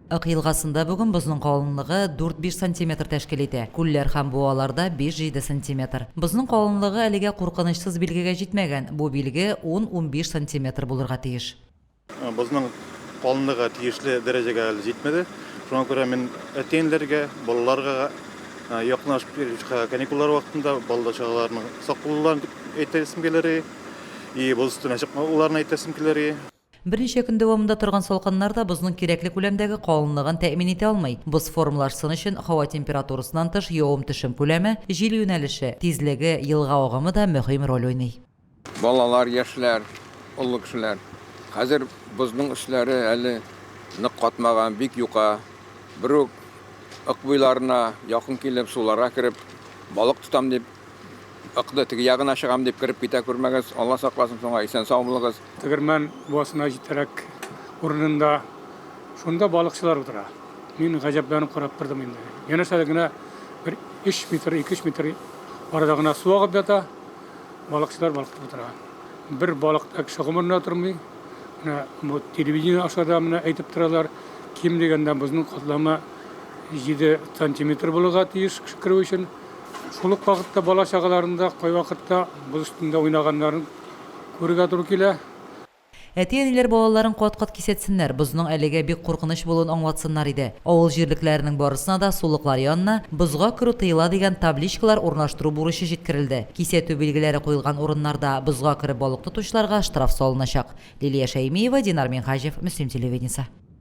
Ак елгасында бүген бузның калынлыгы 4-5 сантиметр тәшкил итә. Күлләр һәм буаларда 5-7 сантиметр. Бузның калынлыгы әлегә куркынычсыз билгегә җитмәгән. Бу билге 10-15 сантиметр булырга тиеш. Бузның калынлыгы тиешле дәрәҗәгә әле җитмәде. Шуңа күрә мин әтәенләргә, балаларга якынлашып каникуллар вакытында балдачаларның сак булуларын әйтәсем килер. И буз өстенә чыкмауларын әйтәсем килер. Берничә көн дәвамында торган салкыннарда бузның кирәкле күләмдәге калынлыгын тәэмин итә алмый. Буз формалашсын өчен һава температурасыннан тыш явым-төшем күләме, җил юнәлеше, тизлеге, елга агымы да мөһим роль уйный. Балалар, яшьләр, олы кешеләр. Хәзер бузның эшләре әле нык катмаган, бик юка. Бер ак буйларына якын килеп, суларга кирип, балык тутам дип, акда теге ягына чыгам дип кирип китә күрмәгез. Алла сакласын, соңга исән саумлыгыз. Тегермән буасына җитәрәк урынында шунда балыкчылар утыра. Мин гаҗәпләнеп карап тордым инде. Янәшә генә бер 3 метр, 2 метр арада гына су агып ята, балыкчылар балыкта утыра. Бер балыкта кеше гомеренә тормый. Менә бу телевидение ашада менә әйтеп торалар, ким дигәндә безнең катламы 7 сантиметр булырга тиеш кеше кирү өчен. Шул ук вакытта бала чагаларында кай вакытта буз өстендә уйнаганнарын күрергә туры килә. Әти-әниләр балаларын кат-кат кисәтсеннәр, бузның әлегә бик куркыныч булуын аңлатсыннар иде. Авыл җирлекләренең барысына да сулыклар янына бузга керү тыела дигән табличкалар урнаштыру бурычы җиткерелде. Кисәтү билгеләре куелган урыннарда бузга кереп балык тотучыларга штраф салыначак. Лилия Шәймиева, Динар Минхаҗев, Мөслим телевидениесе.